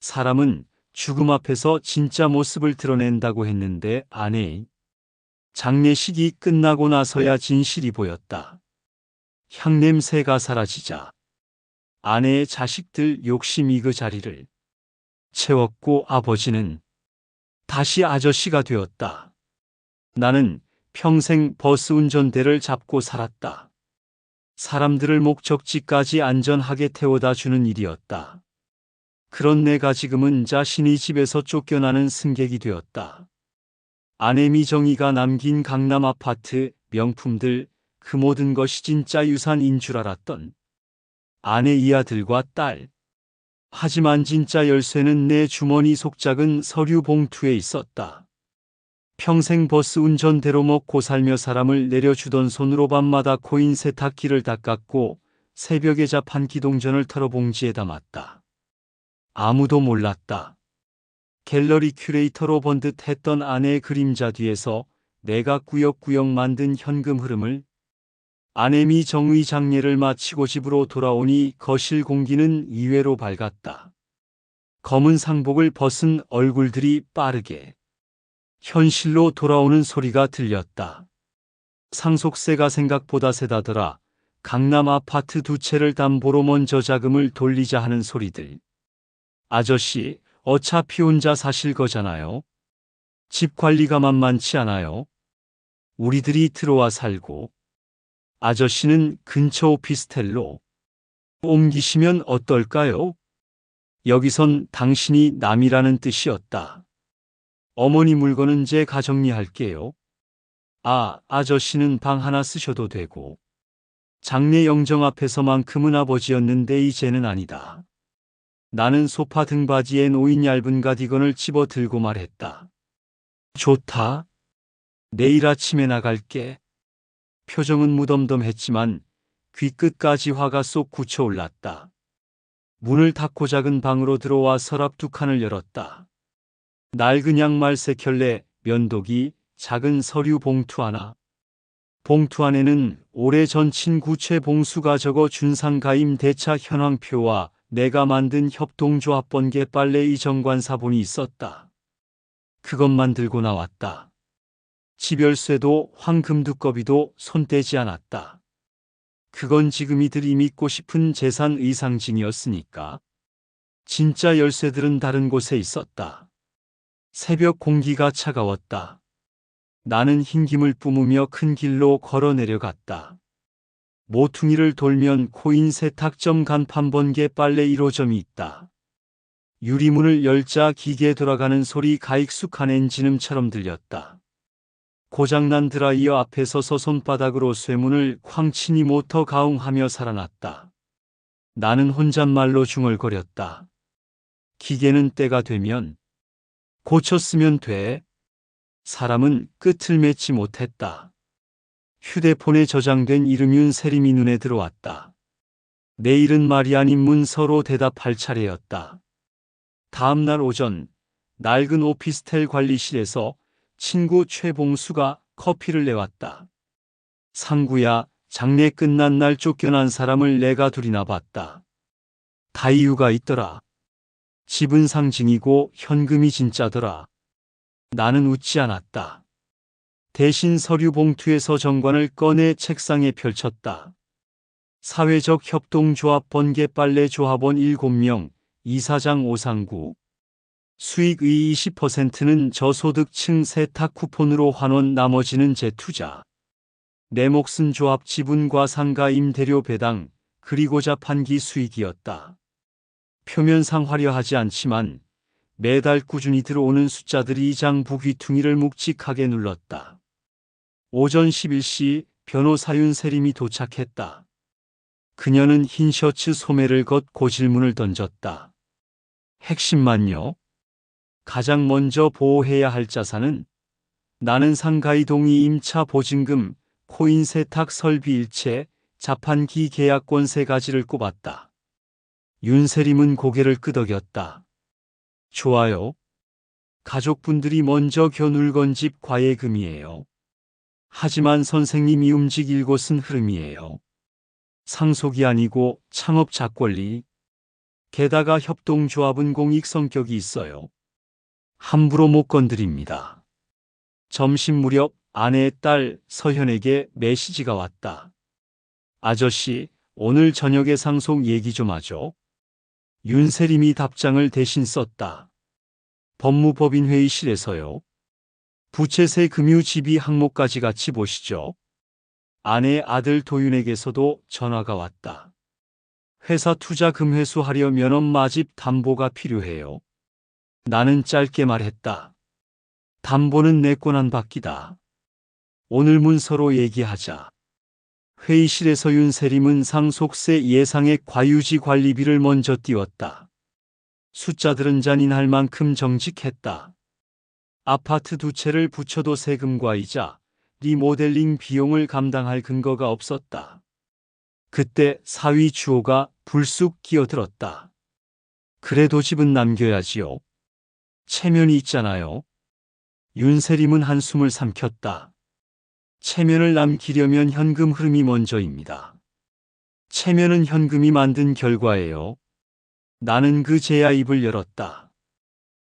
사람은 죽음 앞에서 진짜 모습을 드러낸다고 했는데 아내의 장례식이 끝나고 나서야 진실이 보였다. 향냄새가 사라지자 아내의 자식들 욕심이 그 자리를 채웠고 아버지는 다시 아저씨가 되었다. 나는 평생 버스 운전대를 잡고 살았다. 사람들을 목적지까지 안전하게 태워다 주는 일이었다. 그런 내가 지금은 자신의 집에서 쫓겨나는 승객이 되었다. 아내 미정이가 남긴 강남 아파트, 명품들, 그 모든 것이 진짜 유산인 줄 알았던 아내 이 아들과 딸. 하지만 진짜 열쇠는 내 주머니 속작은 서류 봉투에 있었다. 평생 버스 운전대로 먹고 살며 사람을 내려주던 손으로 밤마다 코인 세탁기를 닦았고 새벽에 잡한 기동전을 털어 봉지에 담았다. 아무도 몰랐다. 갤러리 큐레이터로 번듯했던 아내의 그림자 뒤에서 내가 꾸역꾸역 만든 현금 흐름을 아내 미정의 장례를 마치고 집으로 돌아오니 거실 공기는 의외로 밝았다. 검은 상복을 벗은 얼굴들이 빠르게 현실로 돌아오는 소리가 들렸다. 상속세가 생각보다 세다더라. 강남 아파트 2채를 담보로 먼저 자금을 돌리자 하는 소리들. 아저씨, 어차피 혼자 사실 거잖아요. 집 관리가 만만치 않아요. 우리들이 들어와 살고 아저씨는 근처 오피스텔로 옮기시면 어떨까요? 여기선 당신이 남이라는 뜻이었다. 어머니 물건은 제가 정리할게요. 아저씨는 방 하나 쓰셔도 되고. 장례 영정 앞에서만큼은 아버지였는데 이제는 아니다. 나는 소파 등받이에 놓인 얇은 가디건을 집어 들고 말했다. 좋다. 내일 아침에 나갈게. 표정은 무덤덤했지만 귀끝까지 화가 쏙 굳혀올랐다. 문을 닫고 작은 방으로 들어와 서랍 2칸을 열었다. 낡은 양말 3켤레, 면도기, 작은 서류 봉투 하나. 봉투 안에는 오래전 친구 최봉수가 적어 준 상가임 대차 현황표와 내가 만든 협동조합 번개 빨래 이정관 사본이 있었다. 그것만 들고 나왔다. 집열쇠도 황금 두꺼비도 손대지 않았다. 그건 지금 이들이 믿고 싶은 재산의 상징이었으니까. 진짜 열쇠들은 다른 곳에 있었다. 새벽 공기가 차가웠다. 나는 흰김을 뿜으며 큰 길로 걸어 내려갔다. 모퉁이를 돌면 코인 세탁점 간판 번개 빨래 1호점이 있다. 유리문을 열자 기계 돌아가는 소리 가익숙한 엔진음처럼 들렸다. 고장난 드라이어 앞에 서서 손바닥으로 쇠문을 쾅 치니 모터 가웅하며 살아났다. 나는 혼잣말로 중얼거렸다. 기계는 때가 되면 고쳤으면 돼. 사람은 끝을 맺지 못했다. 휴대폰에 저장된 이름 윤세림이 눈에 들어왔다. 내일은 말이 아닌 문서로 대답할 차례였다. 다음 날 오전 낡은 오피스텔 관리실에서 친구 최봉수가 커피를 내왔다. 상구야, 장례 끝난 날 쫓겨난 사람을 내가 둘이나 봤다. 다 이유가 있더라. 집은 상징이고 현금이 진짜더라. 나는 웃지 않았다. 대신 서류 봉투에서 정관을 꺼내 책상에 펼쳤다. 사회적 협동조합 번개 빨래 조합원 7명, 이사장 오상구. 수익의 20%는 저소득층 세탁 쿠폰으로 환원, 나머지는 재투자. 내 몫은 조합 지분과 상가 임대료 배당, 그리고 자판기 수익이었다. 표면상 화려하지 않지만 매달 꾸준히 들어오는 숫자들이 이 장부 귀퉁이를 묵직하게 눌렀다. 오전 11시 변호사 윤세림이 도착했다. 그녀는 흰 셔츠 소매를 걷고 질문을 던졌다. 핵심만요? 가장 먼저 보호해야 할 자산은? 나는 상가의 동의 임차 보증금, 코인 세탁 설비 일체, 자판기 계약권 3가지를 꼽았다. 윤세림은 고개를 끄덕였다. 좋아요. 가족분들이 먼저 겨눌 건 집 과예금이에요. 하지만 선생님이 움직일 곳은 흐름이에요. 상속이 아니고 창업 작권리. 게다가 협동조합은 공익 성격이 있어요. 함부로 못 건드립니다. 점심 무렵 아내의 딸 서현에게 메시지가 왔다. 아저씨, 오늘 저녁에 상속 얘기 좀 하죠. 윤세림이 답장을 대신 썼다. 법무법인 회의실에서요. 부채세 금융 지비 항목까지 같이 보시죠. 아내의 아들 도윤에게서도 전화가 왔다. 회사 투자금 회수하려 업 마집 담보가 필요해요. 나는 짧게 말했다. 담보는 내 권한 밖이다. 오늘 문서로 얘기하자. 회의실에서 윤세림은 상속세 예상액 과유지 관리비를 먼저 띄웠다. 숫자들은 잔인할 만큼 정직했다. 아파트 두 채를 붙여도 세금과 이자, 리모델링 비용을 감당할 근거가 없었다. 그때 사위 주호가 불쑥 끼어들었다. 그래도 집은 남겨야지요. 체면이 있잖아요. 윤세림은 한숨을 삼켰다. 체면을 남기려면 현금 흐름이 먼저입니다. 체면은 현금이 만든 결과예요. 나는 그 제야 입을 열었다.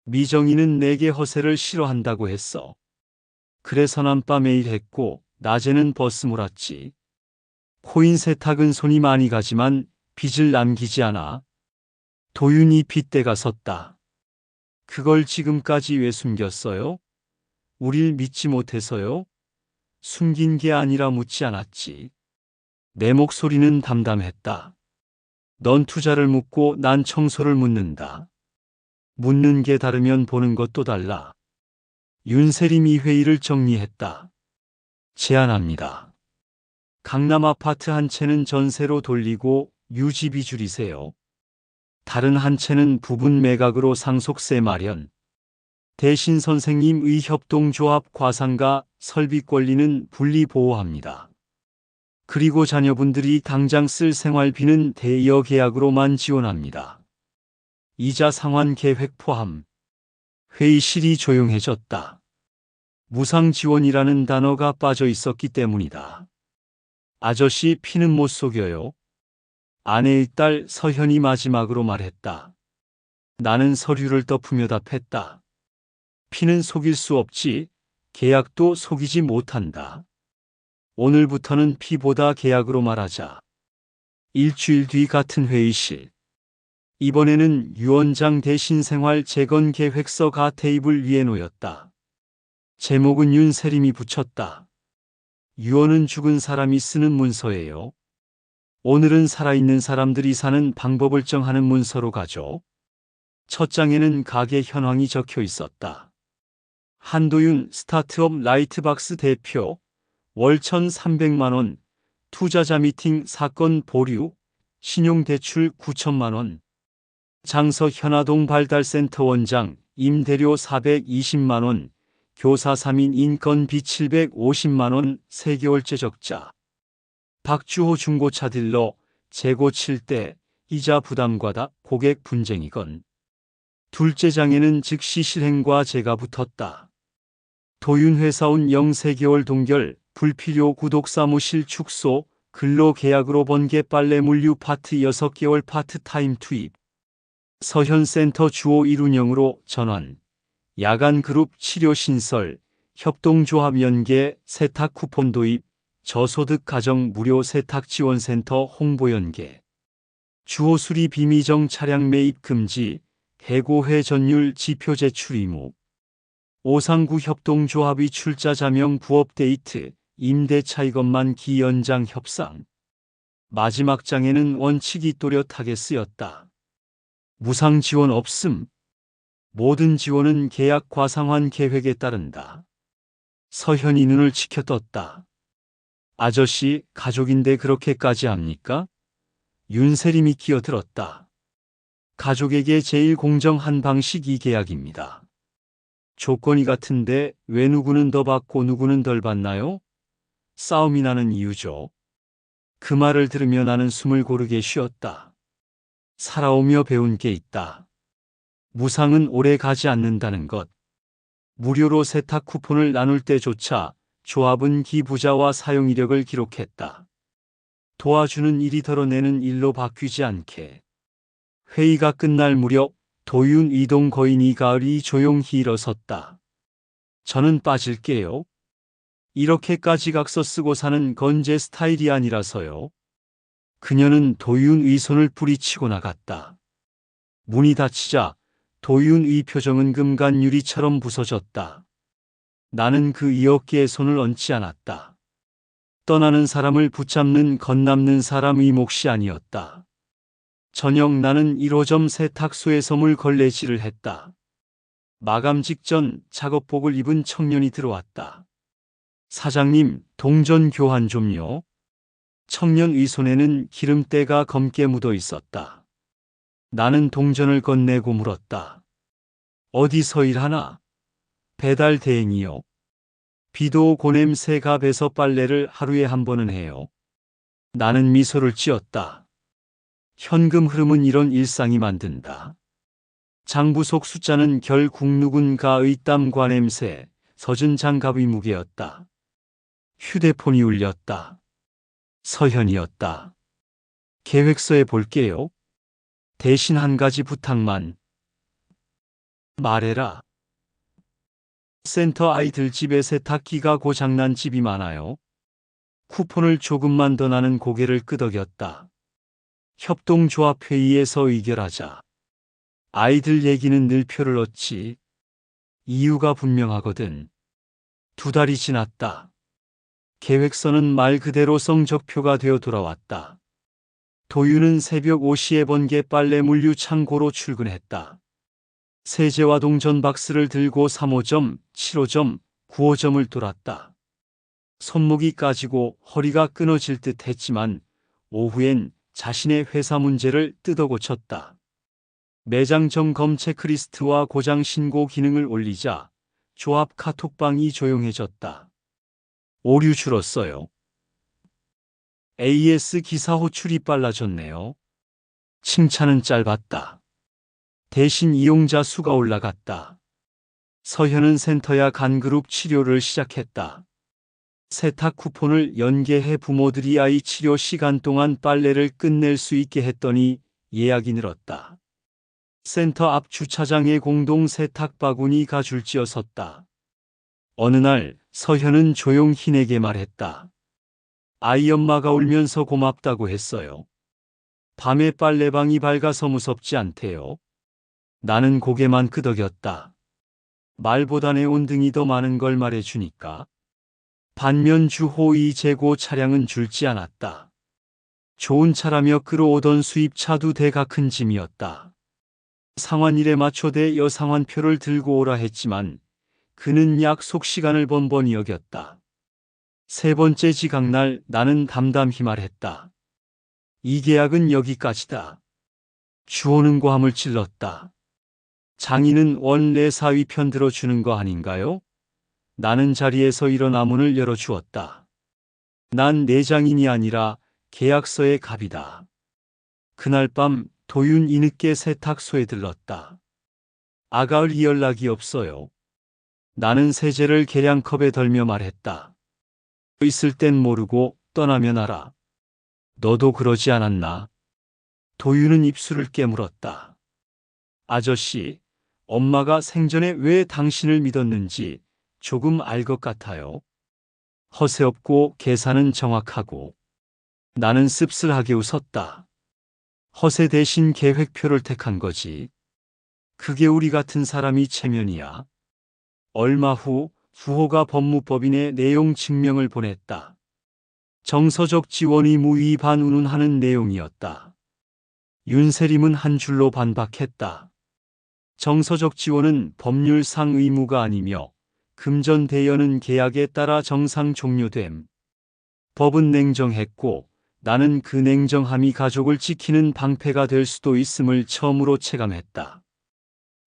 미정이는 내게 허세를 싫어한다고 했어. 그래서 난 밤 매일 했고 낮에는 버스 몰았지. 코인 세탁은 손이 많이 가지만 빚을 남기지 않아. 도윤이 빚대가 섰다. 그걸 지금까지 왜 숨겼어요? 우릴 믿지 못해서요? 숨긴 게 아니라 묻지 않았지. 내 목소리는 담담했다. 넌 투자를 묻고 난 청소를 묻는다. 묻는 게 다르면 보는 것도 달라. 윤세림이 회의를 정리했다. 제안합니다. 강남 아파트 한 채는 전세로 돌리고 유지비 줄이세요. 다른 한 채는 부분 매각으로 상속세 마련. 대신 선생님의 협동조합 과상과 설비 권리는 분리 보호합니다. 그리고 자녀분들이 당장 쓸 생활비는 대여 계약으로만 지원합니다. 이자 상환 계획 포함. 회의실이 조용해졌다. 무상 지원이라는 단어가 빠져 있었기 때문이다. 아저씨 피는 못 속여요. 아내의 딸 서현이 마지막으로 말했다. 나는 서류를 덮으며 답했다. 피는 속일 수 없지. 계약도 속이지 못한다. 오늘부터는 피보다 계약으로 말하자. 일주일 뒤 같은 회의실. 이번에는 유원장 대신 생활 재건 계획서가 테이블 위에 놓였다. 제목은 윤세림이 붙였다. 유언은 죽은 사람이 쓰는 문서예요. 오늘은 살아있는 사람들이 사는 방법을 정하는 문서로 가죠. 첫 장에는 가게 현황이 적혀 있었다. 한도윤 스타트업 라이트박스 대표, 월 1,300만 원, 투자자 미팅 사건 보류, 신용대출 9천만 원. 장서 현아동 발달센터 원장, 임대료 420만 원, 교사 3인 인건비 750만 원, 3개월째 적자. 박주호 중고차 딜러, 재고 7대, 이자 부담과다 고객 분쟁이건. 둘째 장에는 즉시 실행과 제가 붙었다. 도윤 회사원 0-3개월 동결, 불필요 구독 사무실 축소, 근로계약으로 번개 빨래 물류 파트 6개월 파트타임 투입. 서현센터 주호 1운영으로 전환. 야간 그룹 치료 신설, 협동조합 연계, 세탁 쿠폰 도입, 저소득 가정 무료 세탁 지원센터 홍보 연계. 주호 수리 비미정 차량 매입 금지, 해고회 전율 지표 제출 의무. 오상구 협동조합의 출자 자명 부업 데이트, 임대차 이것만 기연장 협상. 마지막 장에는 원칙이 또렷하게 쓰였다. 무상 지원 없음. 모든 지원은 계약 과상환 계획에 따른다. 서현이 눈을 치켜떴다. 아저씨, 가족인데 그렇게까지 합니까? 윤세림이 끼어들었다. 가족에게 제일 공정한 방식이 계약입니다. 조건이 같은데 왜 누구는 더 받고 누구는 덜 받나요? 싸움이 나는 이유죠. 그 말을 들으며 나는 숨을 고르게 쉬었다. 살아오며 배운 게 있다. 무상은 오래 가지 않는다는 것. 무료로 세탁 쿠폰을 나눌 때조차 조합은 기부자와 사용 이력을 기록했다. 도와주는 일이 덜어내는 일로 바뀌지 않게. 회의가 끝날 무렵 도윤 이동 거인이 가을이 조용히 일어섰다. 저는 빠질게요. 이렇게까지 각서 쓰고 사는 건 제 스타일이 아니라서요. 그녀는 도윤의 손을 뿌리치고 나갔다. 문이 닫히자 도윤의 표정은 금간 유리처럼 부서졌다. 나는 그의 어깨에 손을 얹지 않았다. 떠나는 사람을 붙잡는 겁남는 사람의 몫이 아니었다. 저녁 나는 1호점 세탁소에서 물걸레질을 했다. 마감 직전 작업복을 입은 청년이 들어왔다. 사장님, 동전 교환 좀요. 청년의 손에는 기름때가 검게 묻어 있었다. 나는 동전을 건네고 물었다. 어디서 일하나? 배달 대행이요. 비도 오고 냄새가 배서 빨래를 하루에 한 번은 해요. 나는 미소를 찌었다. 현금 흐름은 이런 일상이 만든다. 장부 속 숫자는 결국 누군가의 땀과 냄새, 젖은 장갑의 무게였다. 휴대폰이 울렸다. 서현이었다. 계획서에 볼게요. 대신 한 가지 부탁만. 말해라. 센터 아이들 집에 세탁기가 고장난 집이 많아요. 쿠폰을 조금만 더 나는 고개를 끄덕였다. 협동조합 회의에서 의결하자. 아이들 얘기는 늘 표를 얻지. 이유가 분명하거든. 2달이 지났다. 계획서는 말 그대로 성적표가 되어 돌아왔다. 도윤은 새벽 5시에 번개 빨래 물류 창고로 출근했다. 세제와 동전 박스를 들고 3호점, 7호점, 9호점을 돌았다. 손목이 까지고 허리가 끊어질 듯 했지만 오후엔 자신의 회사 문제를 뜯어 고쳤다. 매장 점검 체크리스트와 고장 신고 기능을 올리자 조합 카톡방이 조용해졌다. 오류 줄었어요. AS 기사 호출이 빨라졌네요. 칭찬은 짧았다. 대신 이용자 수가 올라갔다. 서현은 센터야 간그룹 치료를 시작했다. 세탁 쿠폰을 연계해 부모들이 아이 치료 시간 동안 빨래를 끝낼 수 있게 했더니 예약이 늘었다. 센터 앞 주차장에 공동 세탁 바구니 가줄지어 섰다. 어느 날 서현은 조용히 내게 말했다. 아이 엄마가 울면서 고맙다고 했어요. 밤에 빨래방이 밝아서 무섭지 않대요. 나는 고개만 끄덕였다. 말보다 내 온등이 더 많은 걸 말해주니까. 반면 주호의 재고 차량은 줄지 않았다. 좋은 차라며 끌어오던 수입차 2대가 큰 짐이었다. 상환일에 맞춰 대여 상환표를 들고 오라 했지만 그는 약속 시간을 번번이 어겼다. 3번째 지각날 나는 담담히 말했다. 이 계약은 여기까지다. 주호는 고함을 찔렀다. 장인은 원래 사위 편 들어주는 거 아닌가요? 나는 자리에서 일어나 문을 열어주었다. 난 내장인이 아니라 계약서의 갑이다. 그날 밤 도윤이 늦게 세탁소에 들렀다. 아가을 연락이 없어요. 나는 세제를 계량컵에 덜며 말했다. 있을 땐 모르고 떠나면 알아. 너도 그러지 않았나? 도윤은 입술을 깨물었다. 아저씨, 엄마가 생전에 왜 당신을 믿었는지 조금 알 것 같아요. 허세 없고 계산은 정확하고. 나는 씁쓸하게 웃었다. 허세 대신 계획표를 택한 거지. 그게 우리 같은 사람이 체면이야. 얼마 후 부호가 법무법인에 내용 증명을 보냈다. 정서적 지원이 무의 반운운하는 내용이었다. 윤세림은 한 줄로 반박했다. 정서적 지원은 법률상 의무가 아니며 금전 대여는 계약에 따라 정상 종료됨. 법은 냉정했고 나는 그 냉정함이 가족을 지키는 방패가 될 수도 있음을 처음으로 체감했다.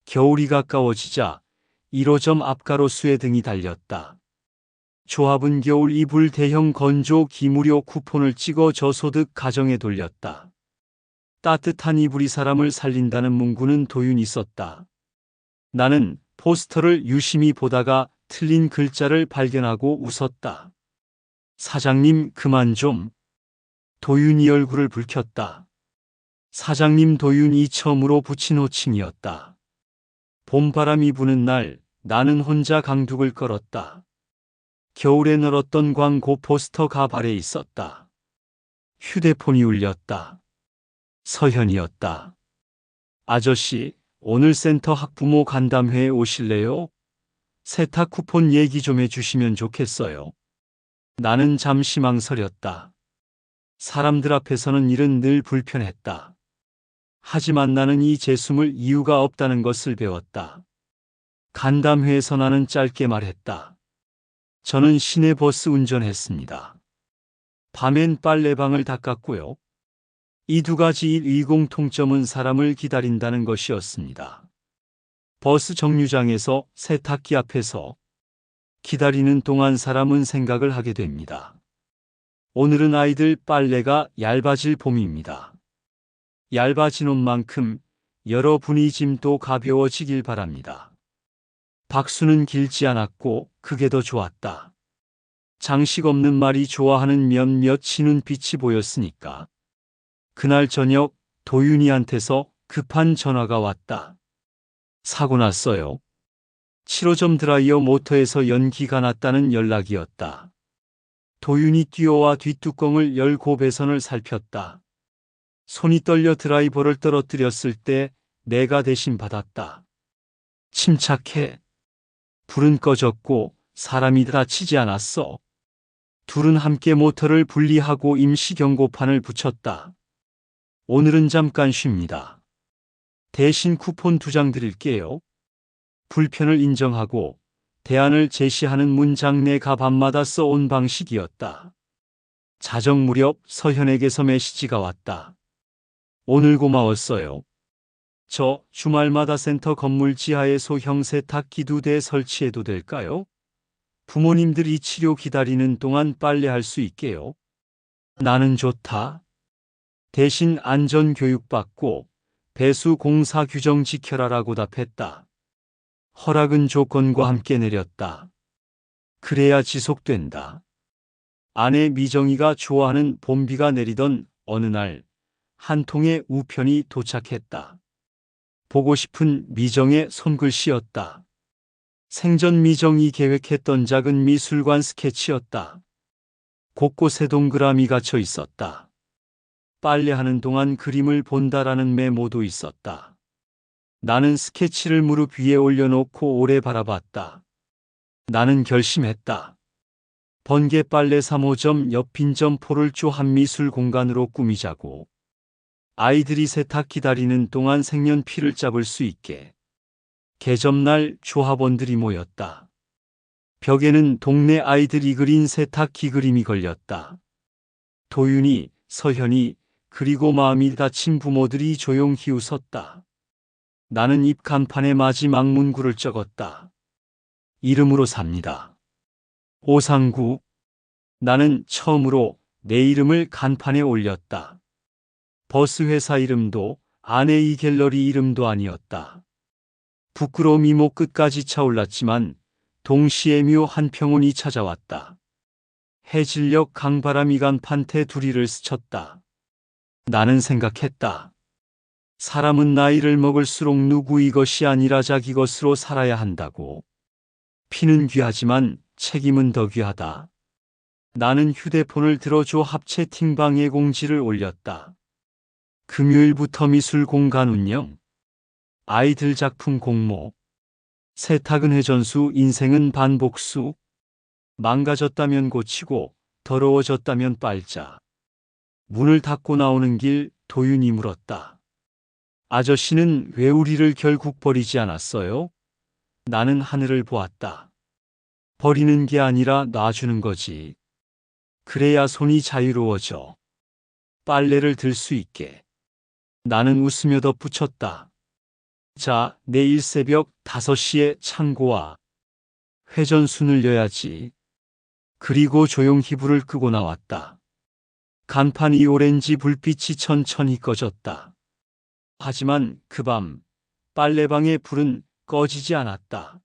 겨울이 가까워지자 1호점 앞가로수에 등이 달렸다. 조합은 겨울 이불 대형 건조 기무료 쿠폰을 찍어 저소득 가정에 돌렸다. 따뜻한 이불이 사람을 살린다는 문구는 도윤이 썼다. 나는 포스터를 유심히 보다가 틀린 글자를 발견하고 웃었다. 사장님 그만 좀. 도윤이 얼굴을 붉혔다. 사장님 도윤이 처음으로 붙인 호칭이었다. 봄바람이 부는 날 나는 혼자 강둑을 걸었다. 겨울에 널었던 광고 포스터가 발에 있었다. 휴대폰이 울렸다. 서현이었다. 아저씨, 오늘 센터 학부모 간담회에 오실래요? 세탁 쿠폰 얘기 좀 해주시면 좋겠어요. 나는 잠시 망설였다. 사람들 앞에서는 일은 늘 불편했다. 하지만 나는 이 재숨을 이유가 없다는 것을 배웠다. 간담회에서 나는 짧게 말했다. 저는 시내버스 운전했습니다. 밤엔 빨래방을 닦았고요. 이 두 가지 일 공통점은 사람을 기다린다는 것이었습니다. 버스 정류장에서 세탁기 앞에서 기다리는 동안 사람은 생각을 하게 됩니다. 오늘은 아이들 빨래가 얇아질 봄입니다. 얇아진 옷만큼 여러분의 짐도 가벼워지길 바랍니다. 박수는 길지 않았고 그게 더 좋았다. 장식 없는 말이 좋아하는 몇몇 진눈빛이 보였으니까. 그날 저녁 도윤이한테서 급한 전화가 왔다. 사고 났어요. 7호점 드라이어 모터에서 연기가 났다는 연락이었다. 도윤이 뛰어와 뒷뚜껑을 열고 배선을 살폈다. 손이 떨려 드라이버를 떨어뜨렸을 때 내가 대신 받았다. 침착해. 불은 꺼졌고 사람이 다치지 않았어. 둘은 함께 모터를 분리하고 임시 경고판을 붙였다. 오늘은 잠깐 쉽니다. 대신 쿠폰 2장 드릴게요. 불편을 인정하고 대안을 제시하는 문장 내가 밤마다 써온 방식이었다. 자정 무렵 서현에게서 메시지가 왔다. 오늘 고마웠어요. 저 주말마다 센터 건물 지하에 소형 세탁기 2대 설치해도 될까요? 부모님들이 치료 기다리는 동안 빨래할 수 있게요. 나는 좋다. 대신 안전 교육받고 배수 공사 규정 지켜라라고 답했다. 허락은 조건과 함께 내렸다. 그래야 지속된다. 아내 미정이가 좋아하는 봄비가 내리던 어느 날 한 통의 우편이 도착했다. 보고 싶은 미정의 손글씨였다. 생전 미정이 계획했던 작은 미술관 스케치였다. 곳곳에 동그라미 갇혀 있었다. 빨래하는 동안 그림을 본다라는 메모도 있었다. 나는 스케치를 무릎 위에 올려놓고 오래 바라봤다. 나는 결심했다. 번개 빨래 3호점 옆 빈점포를 조합 미술 공간으로 꾸미자고. 아이들이 세탁 기다리는 동안 색연필을 잡을 수 있게. 개점날 조합원들이 모였다. 벽에는 동네 아이들이 그린 세탁기 그림이 걸렸다. 도윤이, 서현이, 그리고 마음이 다친 부모들이 조용히 웃었다. 나는 입 간판에 마지막 문구를 적었다. 이름으로 삽니다. 오상구. 나는 처음으로 내 이름을 간판에 올렸다. 버스 회사 이름도 아내의 갤러리 이름도 아니었다. 부끄러움이 목 끝까지 차올랐지만 동시에 묘한 평온이 찾아왔다. 해질녘 강바람이 간판테 두리를 스쳤다. 나는 생각했다. 사람은 나이를 먹을수록 누구 이것이 아니라 자기 것으로 살아야 한다고. 피는 귀하지만 책임은 더 귀하다. 나는 휴대폰을 들어줘 합 채팅방에 공지를 올렸다. 금요일부터 미술 공간 운영. 아이들 작품 공모. 세탁은 회전수, 인생은 반복수. 망가졌다면 고치고 더러워졌다면 빨자. 문을 닫고 나오는 길 도윤이 물었다. 아저씨는 왜 우리를 결국 버리지 않았어요? 나는 하늘을 보았다. 버리는 게 아니라 놔주는 거지. 그래야 손이 자유로워져. 빨래를 들 수 있게. 나는 웃으며 덧붙였다. 자, 내일 새벽 5시에 창고와 회전수 늘려야지. 그리고 조용히 불을 끄고 나왔다. 간판 이 오렌지 불빛이 천천히 꺼졌다. 하지만 그 밤 빨래방의 불은 꺼지지 않았다.